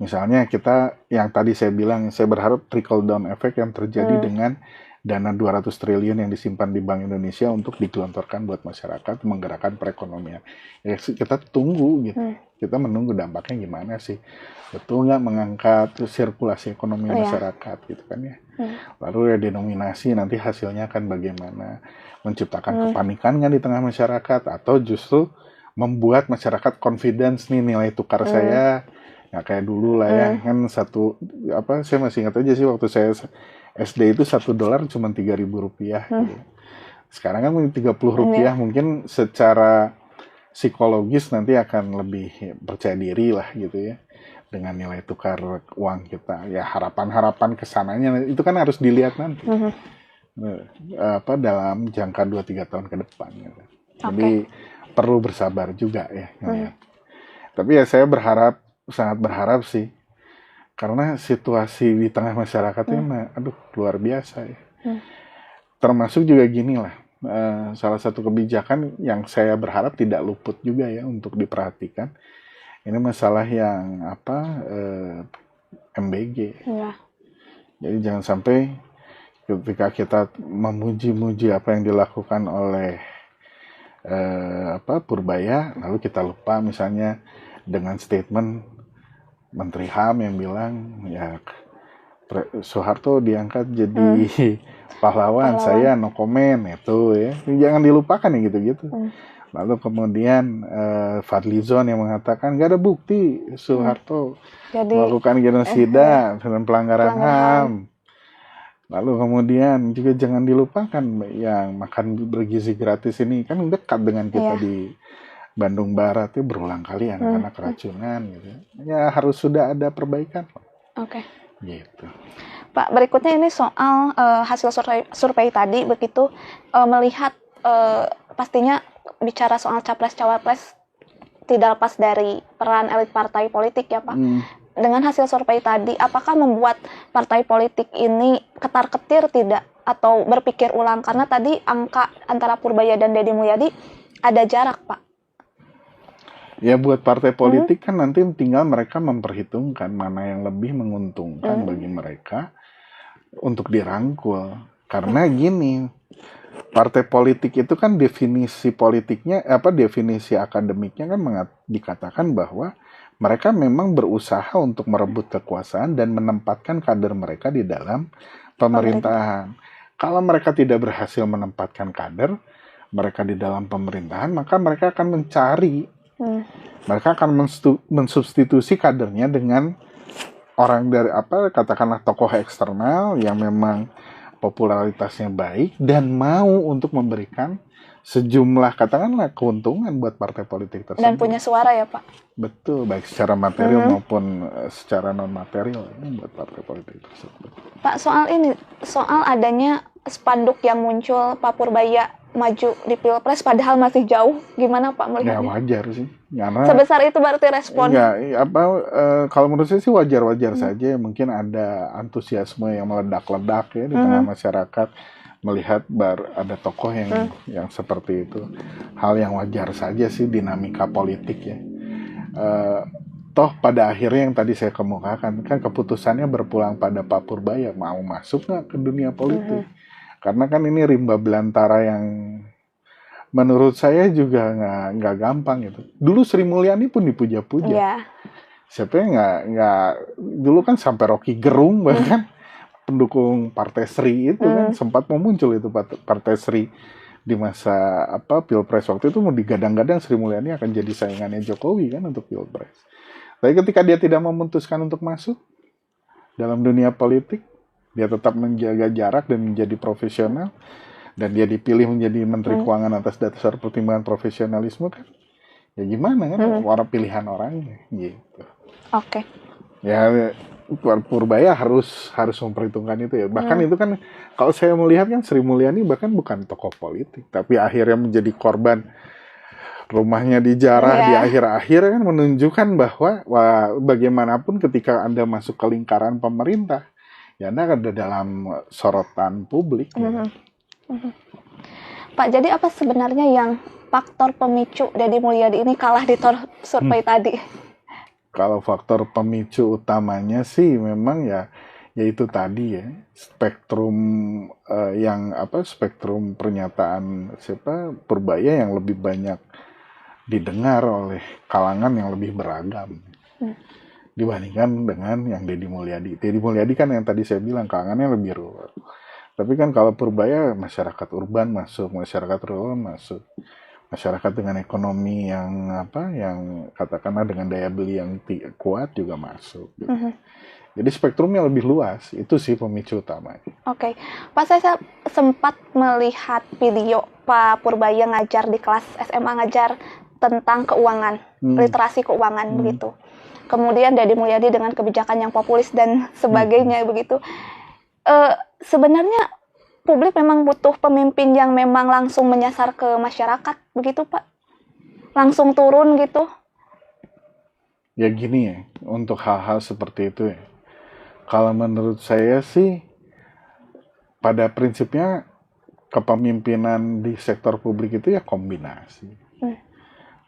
Misalnya kita yang tadi saya bilang, saya berharap trickle down effect yang terjadi dengan dana 200 triliun yang disimpan di Bank Indonesia untuk digelontorkan buat masyarakat, menggerakkan perekonomian. Ya, kita tunggu gitu. Kita menunggu dampaknya gimana sih. Betul nggak mengangkat sirkulasi ekonomi masyarakat gitu kan ya. Lalu ya denominasi nanti hasilnya akan bagaimana. Menciptakan kepanikan nggak di tengah masyarakat atau justru membuat masyarakat confidence nih nilai tukar saya nggak kayak dulu lah ya. Kan saya masih ingat aja sih waktu saya SD itu $1 cuma Rp3.000 gitu. Sekarang kan Rp30 mungkin secara psikologis nanti akan lebih percaya diri lah gitu ya dengan nilai tukar uang kita. Ya harapan-harapan kesananya itu kan harus dilihat nanti dalam jangka 2-3 tahun ke depan gitu. Jadi perlu bersabar juga ya. Tapi ya saya sangat berharap sih karena situasi di tengah masyarakat ini luar biasa ya. Termasuk juga gini lah. Salah satu kebijakan yang saya berharap tidak luput juga ya untuk diperhatikan. Ini masalah yang MBG. Jadi jangan sampai ketika kita memuji-muji apa yang dilakukan oleh Purbaya, lalu kita lupa misalnya dengan statement Menteri HAM yang bilang ya Soeharto diangkat jadi pahlawan, saya no comment itu ya. Jangan dilupakan ya gitu-gitu. Lalu kemudian Fadlizon yang mengatakan nggak ada bukti Soeharto melakukan genosida dan pelanggaran HAM. Lalu kemudian juga jangan dilupakan yang makan bergizi gratis ini kan dekat dengan kita di Bandung Barat itu berulang kali anak-anak keracunan gitu. Ya harus sudah ada perbaikan. Gitu. Pak, berikutnya ini soal hasil survei tadi begitu melihat pastinya bicara soal capres-cawapres tidak lepas dari peran elit partai politik ya Pak. Dengan hasil survei tadi, apakah membuat partai politik ini ketar-ketir tidak atau berpikir ulang? Karena tadi angka antara Purbaya dan Deddy Mulyadi ada jarak Pak. Ya buat partai politik kan nanti tinggal mereka memperhitungkan mana yang lebih menguntungkan bagi mereka untuk dirangkul. Karena gini, partai politik itu kan definisi politiknya, definisi akademiknya kan dikatakan bahwa mereka memang berusaha untuk merebut kekuasaan dan menempatkan kader mereka di dalam pemerintahan. Kalau mereka tidak berhasil menempatkan kader mereka di dalam pemerintahan, maka mereka akan mencari Mereka akan mensubstitusi kadernya dengan orang dari katakanlah tokoh eksternal yang memang popularitasnya baik dan mau untuk memberikan sejumlah katakanlah keuntungan buat partai politik tersebut. Dan punya suara ya Pak? Betul, baik secara material maupun secara non material buat partai politik tersebut. Pak, soal adanya spanduk yang muncul Pak Purbaya maju di Pilpres padahal masih jauh, gimana Pak melihatnya? Ya wajar sih, karena sebesar itu berarti respon. Kalau menurut saya sih wajar-wajar saja. Mungkin ada antusiasme yang meledak-ledak ya di tengah masyarakat melihat ada tokoh yang seperti itu. Hal yang wajar saja sih, dinamika politik ya. Toh pada akhirnya yang tadi saya kemukakan kan keputusannya berpulang pada Pak Purbaya mau masuk nggak ke dunia politik. Karena kan ini rimba belantara yang menurut saya juga nggak gampang gitu. Dulu Sri Mulyani pun dipuja-puja. Yeah. Siapa yang nggak dulu kan sampai Rocky Gerung bahkan pendukung Partai Sri itu kan sempat mau muncul itu Partai Sri di masa Pilpres waktu itu mau digadang-gadang Sri Mulyani akan jadi saingannya Jokowi kan untuk Pilpres. Tapi ketika dia tidak memutuskan untuk masuk dalam dunia politik, dia tetap menjaga jarak dan menjadi profesional, dan dia dipilih menjadi Menteri Keuangan atas dasar pertimbangan profesionalisme kan. Ya gimana kan, orang pilihan orangnya gitu. Oke. Ya Purbaya harus memperhitungkan itu ya. Bahkan itu kan kalau saya melihat kan Sri Mulyani bahkan bukan tokoh politik, tapi akhirnya menjadi korban rumahnya dijarah di akhir-akhir kan menunjukkan bahwa bagaimanapun ketika Anda masuk ke lingkaran pemerintah, ya Anda ada dalam sorotan publik. Pak, jadi apa sebenarnya yang faktor pemicu Deddy Mulyadi ini kalah di survei tadi? Kalau faktor pemicu utamanya sih memang yaitu tadi ya, spektrum spektrum pernyataan Purbaya yang lebih banyak didengar oleh kalangan yang lebih beragam dibandingkan dengan yang Deddy Mulyadi. Deddy Mulyadi kan yang tadi saya bilang kalangannya lebih rural. Tapi kan kalau Purbaya masyarakat urban masuk, masyarakat rural masuk, masyarakat dengan ekonomi yang katakanlah dengan daya beli yang kuat juga masuk. Gitu. Jadi spektrumnya lebih luas, itu sih pemicu utamanya. Oke. Pak, saya sempat melihat video Pak Purbaya ngajar di kelas SMA, ngajar tentang keuangan, literasi keuangan begitu. Kemudian Deddy Mulyadi dengan kebijakan yang populis dan sebagainya begitu. Sebenarnya publik memang butuh pemimpin yang memang langsung menyasar ke masyarakat begitu Pak? Langsung turun gitu? Ya gini ya, untuk hal-hal seperti itu ya. Kalau menurut saya sih, pada prinsipnya kepemimpinan di sektor publik itu ya kombinasi.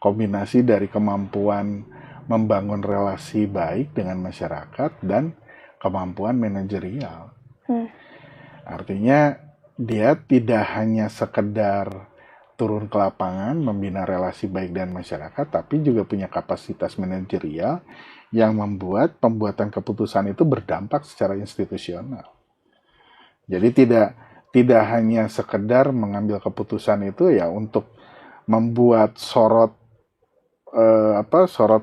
Kombinasi dari kemampuan membangun relasi baik dengan masyarakat dan kemampuan manajerial. Artinya dia tidak hanya sekedar turun ke lapangan membina relasi baik dengan masyarakat, tapi juga punya kapasitas manajerial yang membuat pembuatan keputusan itu berdampak secara institusional. Jadi tidak hanya sekedar mengambil keputusan itu ya untuk membuat sorot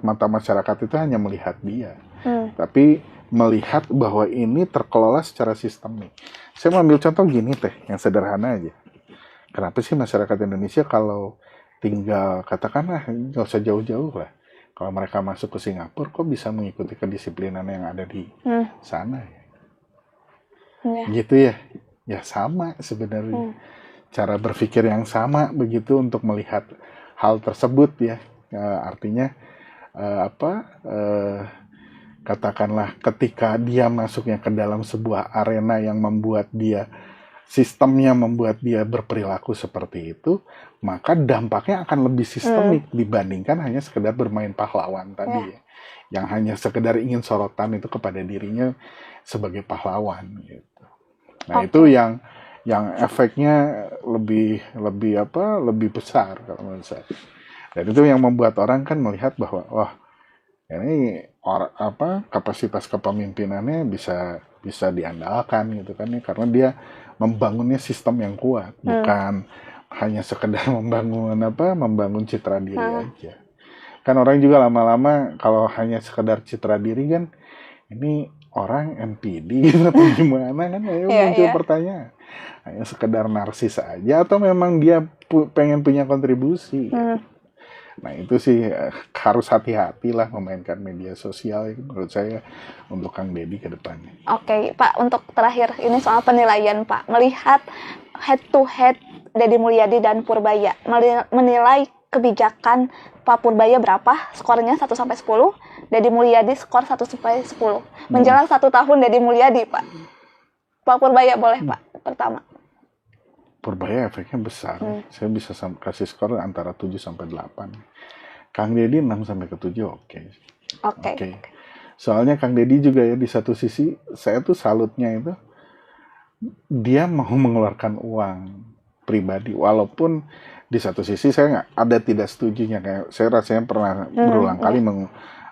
mata masyarakat itu hanya melihat dia, tapi melihat bahwa ini terkelola secara sistemik. Saya mau ambil contoh gini yang sederhana aja. Kenapa sih masyarakat Indonesia kalau tinggal katakanlah nggak usah jauh-jauh lah, kalau mereka masuk ke Singapura kok bisa mengikuti kedisiplinan yang ada di sana ya? Gitu ya? Ya sama sebenarnya. Cara berpikir yang sama begitu untuk melihat hal tersebut ya. Artinya katakanlah ketika dia masuknya ke dalam sebuah arena yang membuat dia sistemnya membuat dia berperilaku seperti itu, maka dampaknya akan lebih sistemik dibandingkan hanya sekedar bermain pahlawan tadi ya. Yang hanya sekedar ingin sorotan itu kepada dirinya sebagai pahlawan gitu. Nah, itu yang efeknya lebih besar kalau menurut saya. Dan itu yang membuat orang kan melihat bahwa wah ini kapasitas kepemimpinannya bisa diandalkan gitu kan ya, karena dia membangunnya sistem yang kuat, bukan hanya sekedar membangun citra diri aja. Kan orang juga lama-lama kalau hanya sekedar citra diri kan, ini orang NPD atau gimana kan, ayo muncul pertanyaan. Hanya sekedar narsis aja atau memang dia pengen punya kontribusi. Nah itu sih harus hati-hati lah memainkan media sosial menurut saya untuk Kang Deddy ke depannya. Oke, Pak, untuk terakhir ini soal penilaian, Pak. Melihat head to head Deddy Mulyadi dan Purbaya, menilai kebijakan Pak Purbaya berapa? Skornya 1 sampai 10, Deddy Mulyadi skor 1 sampai 10. Menjelang 1 tahun Deddy Mulyadi, Pak. Pak Purbaya boleh, Pak, pertama. Purbaya efeknya besar. Saya bisa kasih skor antara 7 sampai 8. Kang Deddy 6 sampai ke 7 oke. Soalnya Kang Deddy juga ya di satu sisi saya tuh salutnya itu dia mau mengeluarkan uang pribadi walaupun di satu sisi saya nggak ada tidak setujunya, kayak saya rasanya pernah berulang kali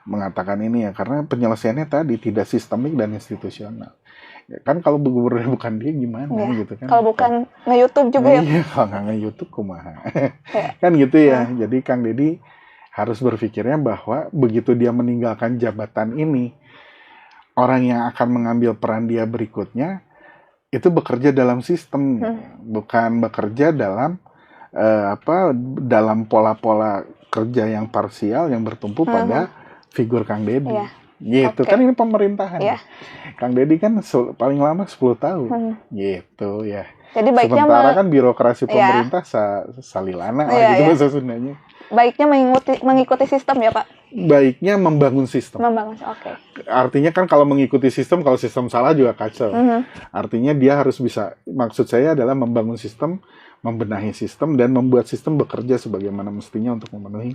mengatakan ini ya, karena penyelesaiannya tadi tidak sistemik dan institusional. Ya, kan kalau gubernurnya bukan dia gimana gitu kan. Kalau bukan nge-YouTube juga ya. Iya, kalau nggak nge-YouTube kumaha. Kan gitu ya. Jadi Kang Deddy harus berpikirnya bahwa begitu dia meninggalkan jabatan ini, orang yang akan mengambil peran dia berikutnya itu bekerja dalam sistem, bukan bekerja dalam dalam pola-pola kerja yang parsial yang bertumpu pada figur Kang Deddy. Gitu kan, ini pemerintahan. Kang Deddy kan paling lama 10 tahun. Gitu ya. Jadi baiknya sementara kan birokrasi pemerintah salilana lah gitu bahasa Sundanya. Baiknya mengikuti sistem ya, Pak. Baiknya membangun sistem. Artinya kan kalau mengikuti sistem, kalau sistem salah juga kacau. Artinya dia harus bisa, maksud saya adalah membangun sistem, membenahi sistem, dan membuat sistem bekerja sebagaimana mestinya untuk memenuhi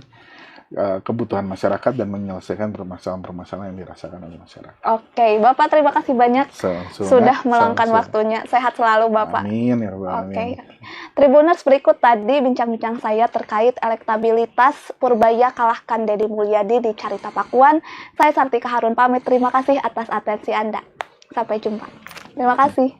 kebutuhan masyarakat dan menyelesaikan permasalahan-permasalahan yang dirasakan oleh masyarakat. Oke, Bapak terima kasih banyak sudah meluangkan waktunya. Sehat selalu Bapak. Amin ya rabbal alamin. Tribuners, berikut tadi bincang-bincang saya terkait elektabilitas Purbaya kalahkan Deddy Mulyadi di Carita Pakuan. Saya Sartika Harun pamit. Terima kasih atas atensi Anda. Sampai jumpa. Terima kasih.